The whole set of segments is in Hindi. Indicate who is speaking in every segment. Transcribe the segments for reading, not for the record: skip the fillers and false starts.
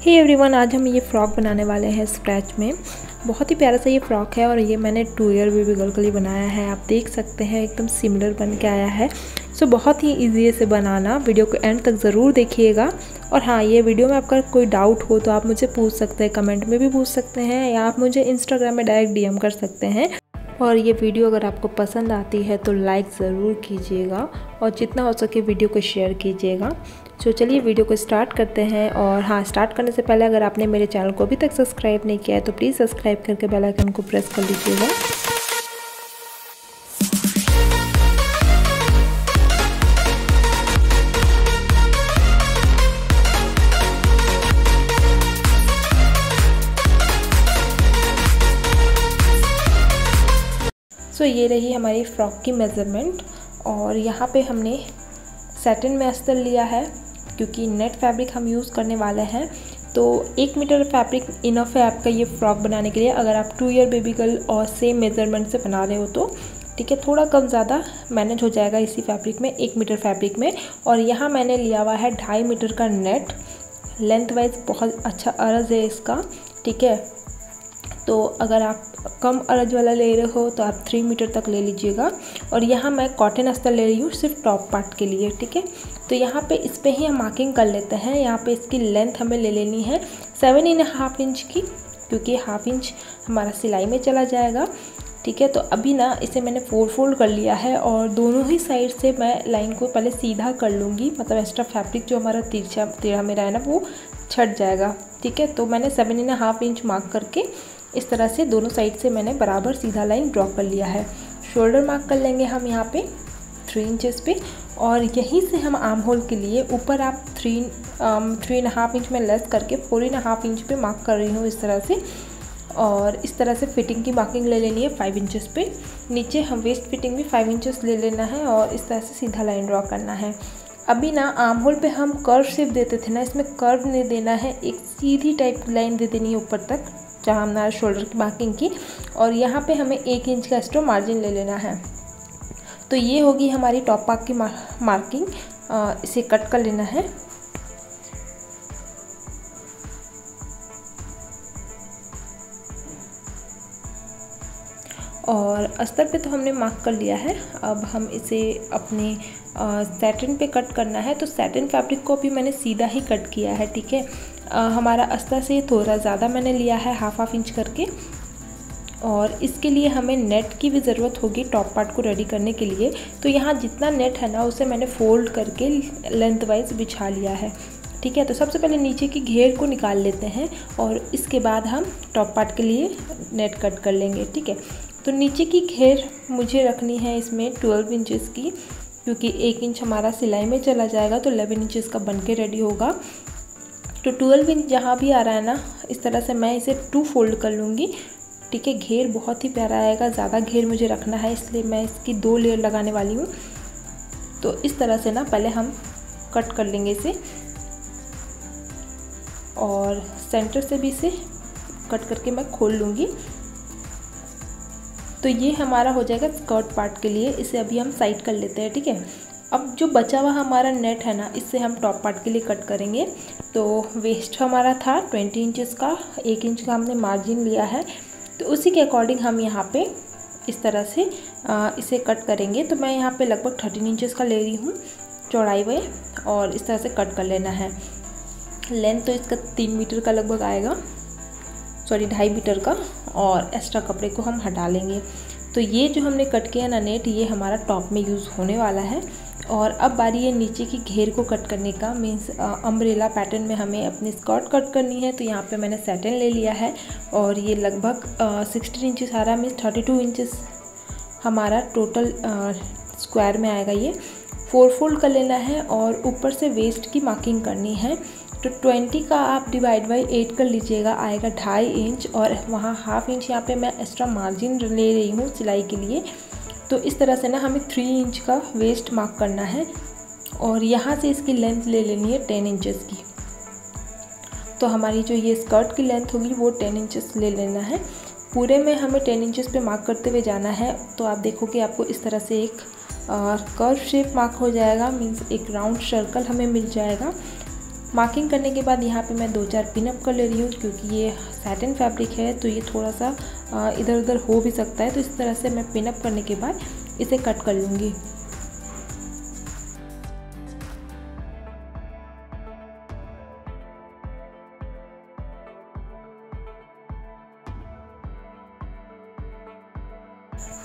Speaker 1: हे एवरीवन, आज हम ये फ़्रॉक बनाने वाले हैं स्क्रैच में। बहुत ही प्यारा सा ये फ़्रॉक है और ये मैंने 2 ईयर बेबी गर्ल के लिए बनाया है। आप देख सकते हैं एकदम सिमिलर बन के आया है। सो बहुत ही ईजी है इसे बनाना। वीडियो को एंड तक ज़रूर देखिएगा। और हाँ, ये वीडियो में आपका कोई डाउट हो तो आप मुझे पूछ सकते हैं, कमेंट में भी पूछ सकते हैं या आप मुझे इंस्टाग्राम में डायरेक्ट DM कर सकते हैं। और ये वीडियो अगर आपको पसंद आती है तो लाइक ज़रूर कीजिएगा और जितना हो सके वीडियो को शेयर कीजिएगा। तो चलिए वीडियो को स्टार्ट करते हैं। और हाँ, स्टार्ट करने से पहले अगर आपने मेरे चैनल को अभी तक सब्सक्राइब नहीं किया है तो प्लीज़ सब्सक्राइब करके बेल आइकन को प्रेस कर लीजिएगा। सो ये रही हमारी फ़्रॉक की मेज़रमेंट। और यहाँ पे हमने सैटिन में अस्तर लिया है क्योंकि नेट फैब्रिक हम यूज़ करने वाले हैं। तो 1 मीटर फैब्रिक इनफ है आपका ये फ़्रॉक बनाने के लिए, अगर आप 2 ईयर बेबी गर्ल और सेम मेज़रमेंट से बना रहे हो तो ठीक है। थोड़ा कम ज़्यादा मैनेज हो जाएगा इसी फैब्रिक में, 1 मीटर फैब्रिक में। और यहाँ मैंने लिया हुआ है 2.5 मीटर का नेट। लेंथ वाइज बहुत अच्छा अर्ज है इसका, ठीक है। तो अगर आप कम अर्ज वाला ले रहे हो तो आप 3 मीटर तक ले लीजिएगा। और यहाँ मैं कॉटन अस्तर ले रही हूँ सिर्फ टॉप पार्ट के लिए, ठीक है। तो यहाँ पे इस पे ही हम मार्किंग कर लेते हैं। यहाँ पे इसकी लेंथ हमें ले लेनी है 7.5 इंच की, क्योंकि 1/2 इंच हमारा सिलाई में चला जाएगा, ठीक है। तो अभी ना इसे मैंने 4 फोल्ड कर लिया है और दोनों ही साइड से मैं लाइन को पहले सीधा कर लूँगी, मतलब एक्स्ट्रा फैब्रिक जो हमारा तिरछा मेरा है ना वो छट जाएगा, ठीक है। तो मैंने 7.5 इंच मार्क करके इस तरह से दोनों साइड से मैंने बराबर सीधा लाइन ड्रॉ कर लिया है। शोल्डर मार्क कर लेंगे हम यहाँ पे 3 इंचेस पे। और यहीं से हम आर्म होल के लिए ऊपर आप 3.5 इंच में लेस करके 4.5 इंच पे मार्क कर रही हूँ इस तरह से। और इस तरह से फिटिंग की मार्किंग ले लेनी है 5 इंचेस पे। नीचे हम वेस्ट फिटिंग भी 5 इंचेस ले लेना है और इस तरह से सीधा लाइन ड्रॉ करना है। अभी ना आर्म होल पे हम कर्व शेप देते थे ना, इसमें कर्व नहीं देना है, एक सीधी टाइप लाइन दे देनी है ऊपर तक जहाँ हमारा शोल्डर की मार्किंग की। और यहाँ पे हमें 1 इंच का एक्स्ट्रा मार्जिन ले लेना है। तो ये होगी हमारी टॉप पार्ट की मार्किंग। इसे कट कर लेना है। और अस्तर पे तो हमने मार्क कर लिया है। अब हम इसे अपने सैटिन पे कट करना है। तो सैटिन फैब्रिक को भी मैंने सीधा ही कट किया है, ठीक है। हमारा अस्तर से थोड़ा ज़्यादा मैंने लिया है 1/2 इंच करके। और इसके लिए हमें नेट की भी ज़रूरत होगी टॉप पार्ट को रेडी करने के लिए। तो यहाँ जितना नेट है ना उसे मैंने फोल्ड करके लेंथ वाइज बिछा लिया है, ठीक है। तो सबसे पहले नीचे की घेर को निकाल लेते हैं और इसके बाद हम टॉप पार्ट के लिए नेट कट कर लेंगे, ठीक है। तो नीचे की घेर मुझे रखनी है इसमें 12 इंचेस की, क्योंकि 1 इंच हमारा सिलाई में चला जाएगा तो 11 इंचेस का बन के रेडी होगा। तो 12 इंच जहाँ भी आ रहा है ना, इस तरह से मैं इसे 2 फोल्ड कर लूँगी, ठीक है। घेर बहुत ही प्यारा आएगा, ज़्यादा घेर मुझे रखना है इसलिए मैं इसकी 2 लेयर लगाने वाली हूँ। तो इस तरह से ना पहले हम कट कर लेंगे इसे और सेंटर से भी इसे कट करके मैं खोल लूँगी। तो ये हमारा हो जाएगा स्कर्ट पार्ट के लिए। इसे अभी हम साइड कर लेते हैं, ठीक है। अब जो बचा हुआ हमारा नेट है ना, इससे हम टॉप पार्ट के लिए कट करेंगे। तो वेस्ट हमारा था 20 इंचेस का, 1 इंच का हमने मार्जिन लिया है। तो उसी के अकॉर्डिंग हम यहाँ पे इस तरह से इसे कट करेंगे। तो मैं यहाँ पे लगभग 13 इंचेस का ले रही हूँ चौड़ाई में और इस तरह से कट कर लेना है। लेंथ तो इसका 3 मीटर का लगभग आएगा, सॉरी 2.5 मीटर का। और एक्स्ट्रा कपड़े को हम हटा लेंगे। तो ये जो हमने कट किया ना नेट, ये हमारा टॉप में यूज़ होने वाला है। और अब बारी है नीचे की घेर को कट करने का। मीन्स अम्ब्रेला पैटर्न में हमें अपनी स्कर्ट कट करनी है। तो यहाँ पे मैंने सैटिन ले लिया है और ये लगभग 16 इंचेस आ रहा है, मीन्स 32 इंचेस हमारा टोटल स्क्वायर में आएगा। ये 4 फोल्ड कर लेना है और ऊपर से वेस्ट की मार्किंग करनी है। तो 20 का आप डिवाइड बाई 8 कर लीजिएगा, आएगा 2.5 इंच। और वहाँ 1/2 इंच यहाँ पे मैं एक्स्ट्रा मार्जिन ले रही हूँ सिलाई के लिए। तो इस तरह से ना हमें 3 इंच का वेस्ट मार्क करना है और यहाँ से इसकी लेंथ ले लेनी है 10 इंचेस की। तो हमारी जो ये स्कर्ट की लेंथ होगी वो 10 इंचेस ले लेना है। पूरे में हमें 10 इंचेस पे मार्क करते हुए जाना है। तो आप देखोगे आपको इस तरह से एक कर्व शेप मार्क हो जाएगा, मीन्स एक राउंड सर्कल हमें मिल जाएगा। मार्किंग करने के बाद यहाँ पे मैं 2-4 पिनअप कर ले रही हूँ, क्योंकि ये सैटिन फैब्रिक है तो ये थोड़ा सा इधर उधर हो भी सकता है। तो इस तरह से मैं पिनअप करने के बाद इसे कट कर लूँगी।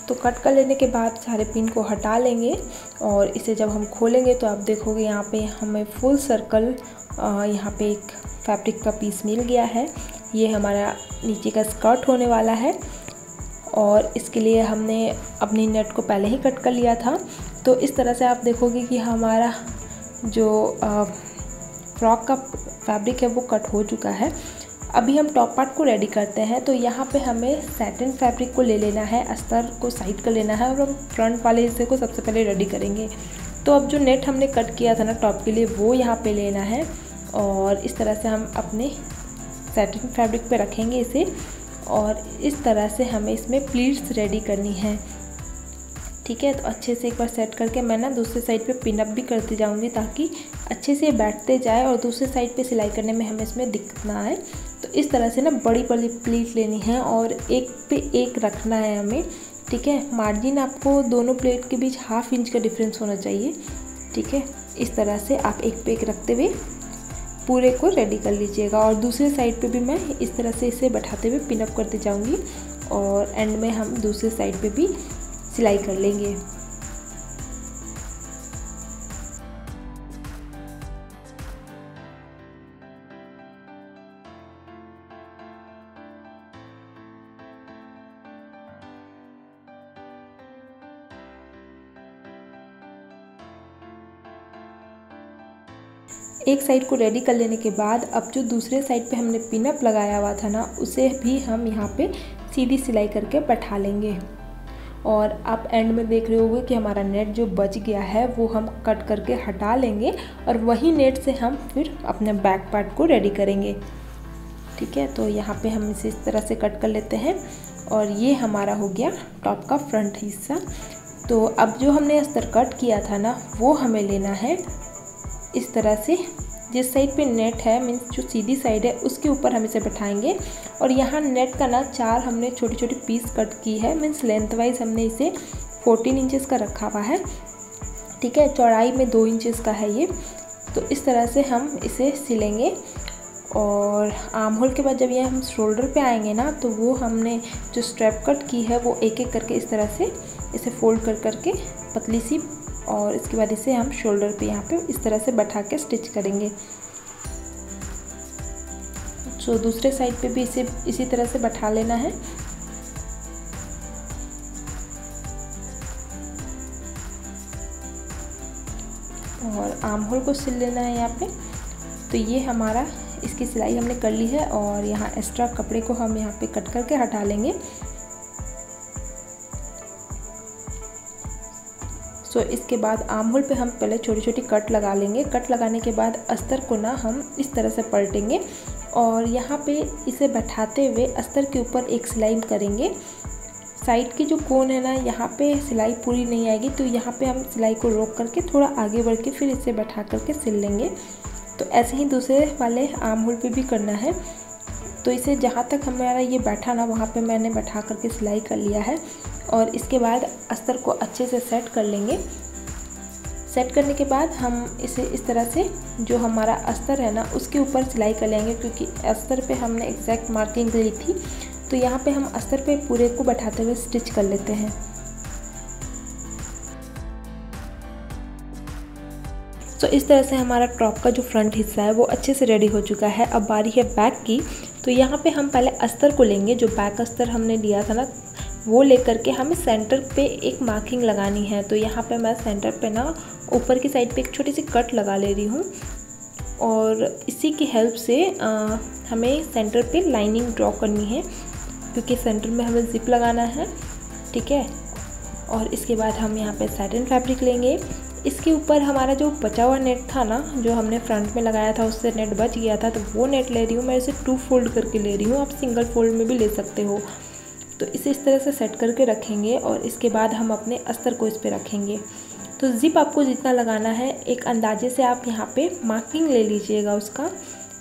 Speaker 1: तो कट कर लेने के बाद सारे पिन को हटा लेंगे और इसे जब हम खोलेंगे तो आप देखोगे यहाँ पे हमें फुल सर्कल यहाँ पे एक फैब्रिक का पीस मिल गया है। ये हमारा नीचे का स्कर्ट होने वाला है और इसके लिए हमने अपनी नेट को पहले ही कट कर लिया था। तो इस तरह से आप देखोगे कि हमारा जो फ्रॉक का फैब्रिक है वो कट हो चुका है। अभी हम टॉप पार्ट को रेडी करते हैं। तो यहाँ पे हमें सैटिन फैब्रिक को ले लेना है, अस्तर को साइड कर लेना है और हम फ्रंट वाले हिस्से को सबसे पहले रेडी करेंगे। तो अब जो नेट हमने कट किया था ना टॉप के लिए, वो यहाँ पे लेना है और इस तरह से हम अपने सैटिन फैब्रिक पे रखेंगे इसे और इस तरह से हमें इसमें प्लीट्स रेडी करनी है। ठीक है, तो अच्छे से एक बार सेट करके मैं ना दूसरे साइड पे पिनअप भी करती जाऊंगी ताकि अच्छे से बैठते जाए और दूसरे साइड पे सिलाई करने में हमें इसमें दिक्कत ना आए। तो इस तरह से ना बड़ी बड़ी प्लीट लेनी है और एक पे एक रखना है हमें। ठीक है, मार्जिन आपको दोनों प्लेट के बीच 1/2 इंच का डिफरेंस होना चाहिए। ठीक है, इस तरह से आप एक पे एक रखते हुए पूरे को रेडी कर लीजिएगा और दूसरे साइड पे भी मैं इस तरह से इसे बैठाते हुए पिनअप करती जाऊंगी और एंड में हम दूसरे साइड पे भी सिलाई कर लेंगे। एक साइड को रेडी कर लेने के बाद अब जो दूसरे साइड पे हमने पिनअप लगाया हुआ था ना, उसे भी हम यहाँ पे सीधी सिलाई करके बैठा लेंगे। और आप एंड में देख रहे होंगे कि हमारा नेट जो बच गया है वो हम कट करके हटा लेंगे और वही नेट से हम फिर अपने बैक पार्ट को रेडी करेंगे। ठीक है, तो यहाँ पे हम इसे इस तरह से कट कर लेते हैं और ये हमारा हो गया टॉप का फ्रंट हिस्सा। तो अब जो हमने अस्तर कट किया था ना, वो हमें लेना है इस तरह से। जिस साइड पे नेट है मीन्स जो सीधी साइड है उसके ऊपर हम इसे बैठाएंगे और यहाँ नेट का ना 4 हमने छोटी छोटी पीस कट की है, मीन्स लेंथ वाइज हमने इसे 14 इंचेस का रखा हुआ है। ठीक है, चौड़ाई में 2 इंचेस का है ये। तो इस तरह से हम इसे सिलेंगे और आर्म होल के बाद जब ये हम शोल्डर पे आएंगे ना, तो वो हमने जो स्ट्रैप कट की है वो एक एक करके इस तरह से इसे फोल्ड कर करके पतली सी, और इसके बाद इसे हम शोल्डर पे यहाँ पे इस तरह से बैठा के स्टिच करेंगे। तो दूसरे साइड पे भी इसे इसी तरह से बैठा लेना है। और आर्म होल को सिल लेना है यहाँ पे। तो ये हमारा इसकी सिलाई हमने कर ली है और यहाँ एक्स्ट्रा कपड़े को हम यहाँ पे कट करके हटा लेंगे। तो इसके बाद आर्म होल पे हम पहले छोटी छोटी कट लगा लेंगे। कट लगाने के बाद अस्तर को ना हम इस तरह से पलटेंगे और यहाँ पे इसे बैठाते हुए अस्तर के ऊपर एक सिलाई करेंगे। साइड की जो कोन है ना, यहाँ पे सिलाई पूरी नहीं आएगी, तो यहाँ पे हम सिलाई को रोक करके थोड़ा आगे बढ़ के फिर इसे बैठा करके सिल लेंगे। तो ऐसे ही दूसरे वाले आर्म होल पे भी करना है। तो इसे जहाँ तक हमारा ये बैठा ना, वहाँ पे मैंने बैठा करके सिलाई कर लिया है और इसके बाद अस्तर को अच्छे से सेट कर लेंगे। सेट करने के बाद हम इसे इस तरह से जो हमारा अस्तर है ना, उसके ऊपर सिलाई कर लेंगे, क्योंकि अस्तर पे हमने एग्जैक्ट मार्किंग ली थी। तो यहाँ पे हम अस्तर पे पूरे को बैठाते हुए स्टिच कर लेते हैं। तो इस तरह से हमारा टॉप का जो फ्रंट हिस्सा है वो अच्छे से रेडी हो चुका है। अब बारी है बैक की। तो यहाँ पे हम पहले अस्तर को लेंगे, जो बैक अस्तर हमने लिया था ना, वो लेकर के हमें सेंटर पे एक मार्किंग लगानी है। तो यहाँ पे मैं सेंटर पे ना ऊपर की साइड पे एक छोटी सी कट लगा ले रही हूँ और इसी की हेल्प से हमें सेंटर पे लाइनिंग ड्रॉ करनी है, क्योंकि सेंटर में हमें जिप लगाना है। ठीक है, और इसके बाद हम यहाँ पे सैटिन फैब्रिक लेंगे। इसके ऊपर हमारा जो बचा हुआ नेट था ना, जो हमने फ्रंट में लगाया था, उससे नेट बच गया था, तो वो नेट ले रही हूँ मैं। इसे 2 फोल्ड करके ले रही हूँ, आप सिंगल फोल्ड में भी ले सकते हो। तो इसे इस तरह से सेट करके रखेंगे और इसके बाद हम अपने अस्तर को इस पर रखेंगे। तो ज़िप आपको जितना लगाना है एक अंदाजे से आप यहाँ पे मार्किंग ले लीजिएगा उसका।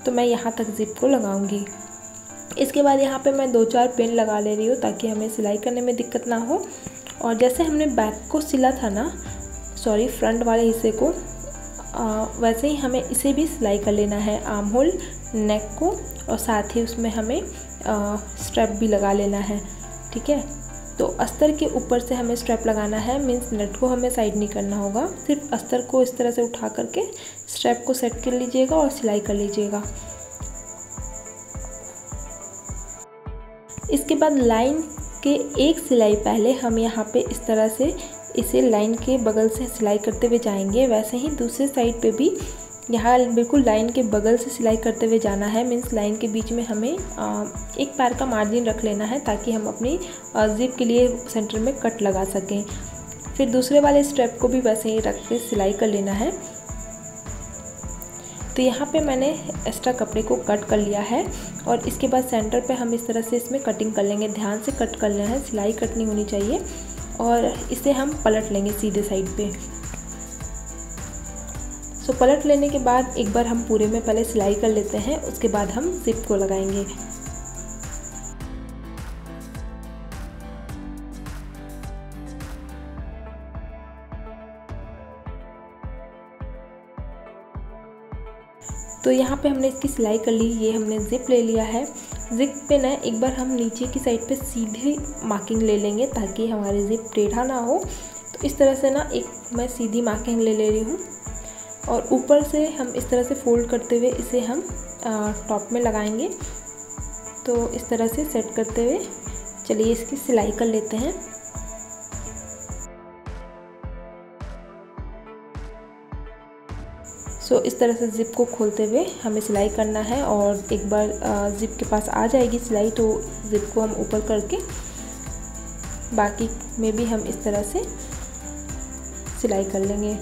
Speaker 1: तो मैं यहाँ तक ज़िप को लगाऊंगी। इसके बाद यहाँ पे मैं 2-4 पिन लगा ले रही हूँ ताकि हमें सिलाई करने में दिक्कत ना हो। और जैसे हमने बैक को सिला था ना, सॉरी फ्रंट वाले हिस्से को, वैसे ही हमें इसे भी सिलाई कर लेना है, आर्म होल, नेक को, और साथ ही उसमें हमें स्ट्रैप भी लगा लेना है। ठीक है, तो अस्तर के ऊपर से हमें स्ट्रैप लगाना है, मीन्स नेट को हमें साइड नहीं करना होगा, सिर्फ अस्तर को इस तरह से उठा करके स्ट्रैप को सेट कर लीजिएगा और सिलाई कर लीजिएगा। इसके बाद लाइन के एक सिलाई पहले हम यहाँ पे इस तरह से इसे लाइन के बगल से सिलाई करते हुए जाएंगे। वैसे ही दूसरे साइड पे भी यहाँ बिल्कुल लाइन के बगल से सिलाई करते हुए जाना है, मीन्स लाइन के बीच में हमें एक पैर का मार्जिन रख लेना है ताकि हम अपनी ज़िप के लिए सेंटर में कट लगा सकें। फिर दूसरे वाले स्ट्रैप को भी वैसे ही रख के सिलाई कर लेना है। तो यहाँ पे मैंने एक्स्ट्रा कपड़े को कट कर लिया है और इसके बाद सेंटर पे हम इस तरह से इसमें कटिंग कर लेंगे। ध्यान से कट कर लेना है, सिलाई कट नहीं होनी चाहिए। और इसे हम पलट लेंगे सीधे साइड पे। सो पलट लेने के बाद एक बार हम पूरे में पहले सिलाई कर लेते हैं, उसके बाद हम ज़िप को लगाएंगे। तो यहाँ पे हमने इसकी सिलाई कर ली। ये हमने ज़िप ले लिया है। ज़िप पे ना एक बार हम नीचे की साइड पे सीधी मार्किंग ले लेंगे ताकि हमारी ज़िप टेढ़ा ना हो। तो इस तरह से ना एक मैं सीधी मार्किंग ले रही हूँ और ऊपर से हम इस तरह से फोल्ड करते हुए इसे हम टॉप में लगाएंगे। तो इस तरह से सेट करते हुए चलिए इसकी सिलाई कर लेते हैं। सो इस तरह से ज़िप को खोलते हुए हमें सिलाई करना है और एक बार ज़िप के पास आ जाएगी सिलाई तो ज़िप को हम ऊपर करके बाकी में भी हम इस तरह से सिलाई कर लेंगे।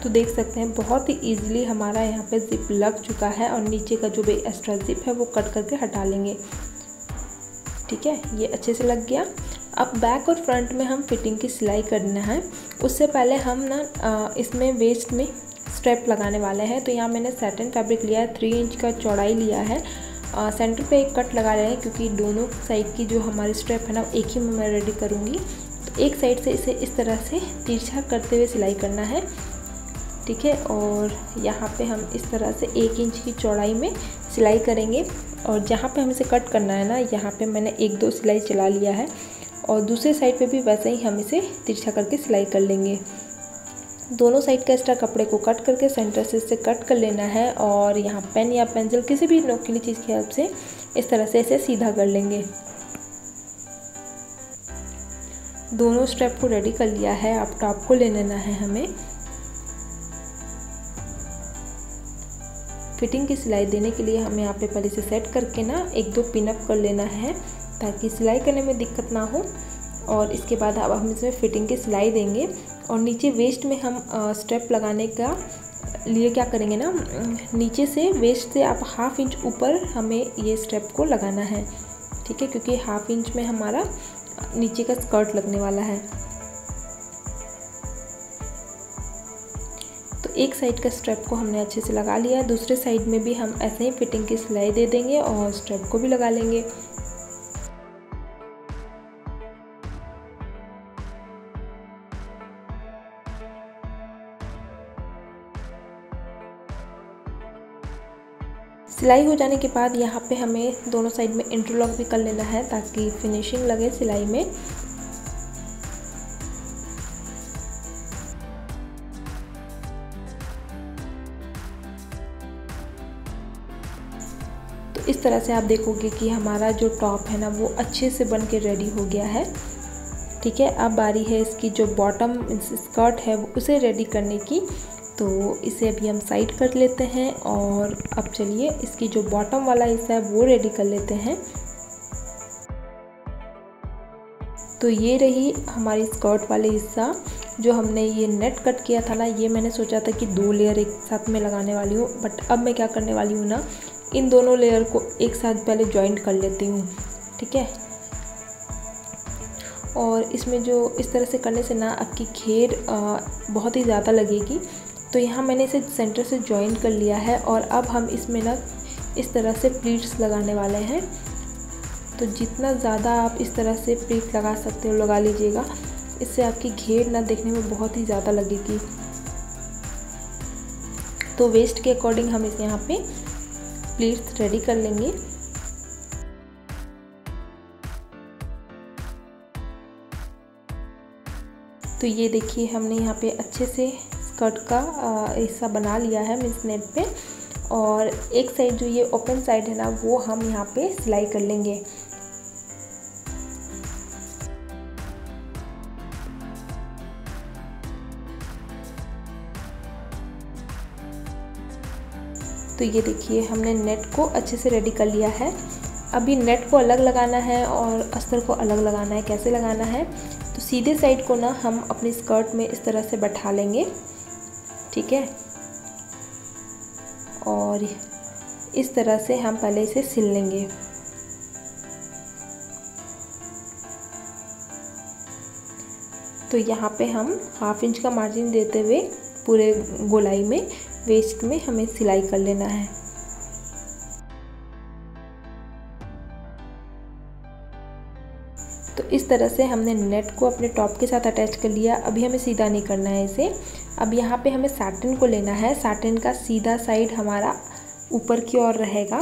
Speaker 1: तो देख सकते हैं बहुत ही ईजिली हमारा यहाँ पे ज़िप लग चुका है और नीचे का जो भी एक्स्ट्रा ज़िप है वो कट करके हटा लेंगे। ठीक है, ये अच्छे से लग गया। अब बैक और फ्रंट में हम फिटिंग की सिलाई करना है। उससे पहले हम ना इसमें वेस्ट में स्ट्रैप लगाने वाले हैं। तो यहाँ मैंने सैटिन फैब्रिक लिया है, 3 इंच का चौड़ाई लिया है। सेंटर पे एक कट लगा रहे हैं क्योंकि दोनों साइड की जो हमारी स्ट्रैप है ना एक ही में मैं रेडी करूँगी। तो एक साइड से इसे इस तरह से तिरछा करते हुए सिलाई करना है। ठीक है, और यहाँ पे हम इस तरह से 1 इंच की चौड़ाई में सिलाई करेंगे और जहाँ पे हम इसे कट करना है ना यहाँ पे मैंने 1-2 सिलाई चला लिया है और दूसरे साइड पे भी वैसे ही हम इसे तिरछा करके सिलाई कर लेंगे। दोनों साइड का एक्स्ट्रा कपड़े को कट करके सेंटर से इसे कट कर लेना है और यहाँ पेन या पेंसिल किसी भी नोकीली चीज़ की हेल्प से इस तरह से इसे सीधा कर लेंगे। दोनों स्टेप को रेडी कर लिया है। अब टॉप को ले लेना है हमें। फिटिंग की सिलाई देने के लिए हमें यहाँ पे पहले से सेट करके ना 1-2 पिन अप कर लेना है ताकि सिलाई करने में दिक्कत ना हो। और इसके बाद अब हम इसमें फिटिंग की सिलाई देंगे और नीचे वेस्ट में हम स्टेप लगाने का लिए क्या करेंगे ना, नीचे से वेस्ट से आप 1/2 इंच ऊपर हमें ये स्टेप को लगाना है। ठीक है, क्योंकि 1/2 इंच में हमारा नीचे का स्कर्ट लगने वाला है। तो एक साइड का स्ट्रैप को हमने अच्छे से लगा लिया है, दूसरे साइड में भी हम ऐसे ही फिटिंग की सिलाई दे देंगे और स्ट्रैप को भी लगा लेंगे। सिलाई हो जाने के बाद यहाँ पे हमें दोनों साइड में इंटरलॉक भी कर लेना है ताकि फिनिशिंग लगे सिलाई में। तो इस तरह से आप देखोगे कि हमारा जो टॉप है ना वो अच्छे से बन के रेडी हो गया है। ठीक है, अब बारी है इसकी जो बॉटम स्कर्ट है उसे रेडी करने की। तो इसे अभी हम साइड कर लेते हैं और अब चलिए इसकी जो बॉटम वाला हिस्सा है वो रेडी कर लेते हैं। तो ये रही हमारी स्कर्ट वाली हिस्सा जो हमने ये नेट कट किया था ना, ये मैंने सोचा था कि 2 लेयर एक साथ में लगाने वाली हूँ, बट अब मैं क्या करने वाली हूँ ना, इन दोनों लेयर को एक साथ पहले जॉइंट कर लेती हूँ, ठीक है। और इसमें जो इस तरह से करने से ना आपकी घेर बहुत ही ज़्यादा लगेगी। तो यहाँ मैंने इसे सेंटर से जॉइन कर लिया है और अब हम इसमें ना इस तरह से प्लीट्स लगाने वाले हैं। तो जितना ज़्यादा आप इस तरह से प्लीट लगा सकते हो लगा लीजिएगा, इससे आपकी घेर ना देखने में बहुत ही ज़्यादा लगेगी। तो वेस्ट के अकॉर्डिंग हम इस यहाँ पे प्लीट्स रेडी कर लेंगे। तो ये देखिए हमने यहाँ पे अच्छे से स्कर्ट का हिस्सा बना लिया है मिस नेट पे। और एक साइड जो ये ओपन साइड है ना, वो हम यहाँ पे सिलाई कर लेंगे। तो ये देखिए हमने नेट को अच्छे से रेडी कर लिया है। अभी नेट को अलग लगाना है और अस्तर को अलग लगाना है। कैसे लगाना है, तो सीधे साइड को ना हम अपनी स्कर्ट में इस तरह से बैठा लेंगे, ठीक है। और इस तरह से हम पहले इसे सिल लेंगे। तो यहाँ पे हम 1/2 इंच का मार्जिन देते हुए पूरे गोलाई में वेस्ट में हमें सिलाई कर लेना है। तो इस तरह से हमने नेट को अपने टॉप के साथ अटैच कर लिया। अभी हमें सीधा नहीं करना है इसे। अब यहाँ पे हमें साटिन को लेना है। साटिन का सीधा साइड हमारा ऊपर की ओर रहेगा।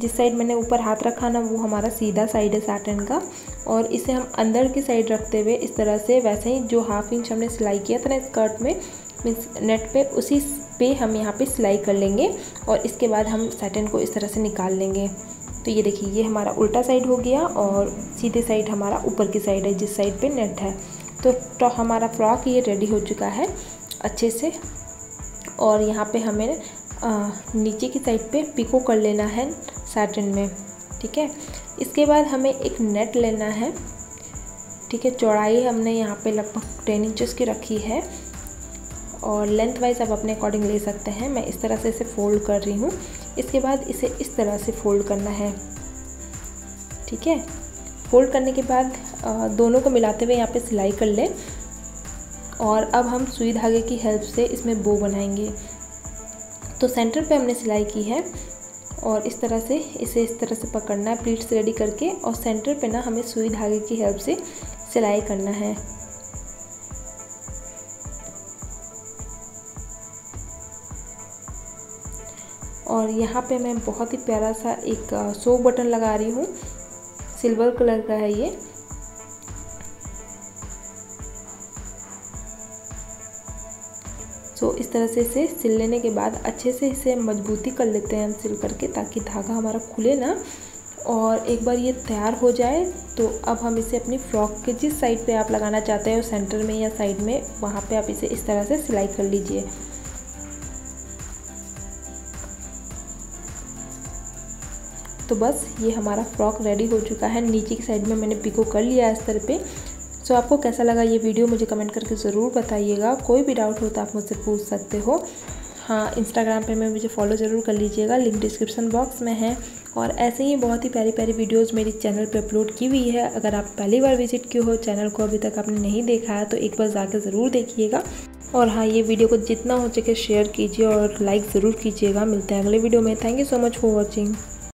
Speaker 1: जिस साइड मैंने ऊपर हाथ रखा ना, वो हमारा सीधा साइड है साटिन का। और इसे हम अंदर की साइड रखते हुए इस तरह से, वैसे ही जो 1/2 इंच हमने सिलाई किया था ना स्कर्ट में नेट पे, उसी पे हम यहाँ पे सिलाई कर लेंगे। और इसके बाद हम साटिन को इस तरह से निकाल लेंगे। तो ये देखिए ये हमारा उल्टा साइड हो गया और सीधे साइड हमारा ऊपर की साइड है जिस साइड पे नेट है। तो हमारा फ्रॉक ये रेडी हो चुका है अच्छे से। और यहाँ पे हमें नीचे की साइड पे पिको कर लेना है साटिन में, ठीक है। इसके बाद हमें एक नेट लेना है, ठीक है। चौड़ाई हमने यहाँ पे लगभग 10 इंचेस की रखी है और लेंथ वाइज आप अपने अकॉर्डिंग ले सकते हैं। मैं इस तरह से इसे फोल्ड कर रही हूँ। इसके बाद इसे इस तरह से फोल्ड करना है, ठीक है। फोल्ड करने के बाद दोनों को मिलाते हुए यहाँ पे सिलाई कर लें। और अब हम सुई धागे की हेल्प से इसमें बो बनाएंगे। तो सेंटर पे हमने सिलाई की है और इस तरह से इसे इस तरह से पकड़ना है प्लीट्स रेडी करके, और सेंटर पे ना हमें सुई धागे की हेल्प से सिलाई करना है। और यहाँ पे मैं बहुत ही प्यारा सा एक सोक बटन लगा रही हूँ, सिल्वर कलर का है ये। तो इस तरह से इसे सिल लेने के बाद अच्छे से इसे मजबूती कर लेते हैं हम सिल करके, ताकि धागा हमारा खुले ना। और एक बार ये तैयार हो जाए तो अब हम इसे अपनी फ्रॉक के जिस साइड पे आप लगाना चाहते हो, सेंटर में या साइड में, वहाँ पे आप इसे इस तरह से सिलाई कर लीजिए। तो बस ये हमारा फ्रॉक रेडी हो चुका है। नीचे की साइड में मैंने पिको कर लिया है अस्तर पे। सो आपको कैसा लगा ये वीडियो मुझे कमेंट करके ज़रूर बताइएगा। कोई भी डाउट हो तो आप मुझसे पूछ सकते हो। हाँ, इंस्टाग्राम पे मुझे फॉलो ज़रूर कर लीजिएगा, लिंक डिस्क्रिप्शन बॉक्स में है। और ऐसे ही बहुत ही प्यारी प्यारी वीडियोस मेरी चैनल पे अपलोड की हुई है। अगर आप पहली बार विजिट किए हो चैनल को, अभी तक आपने नहीं देखा है, तो एक बार जाके ज़रूर देखिएगा। और हाँ, ये वीडियो को जितना हो सके शेयर कीजिए और लाइक ज़रूर कीजिएगा। मिलते हैं अगले वीडियो में। Thank you so much for watching.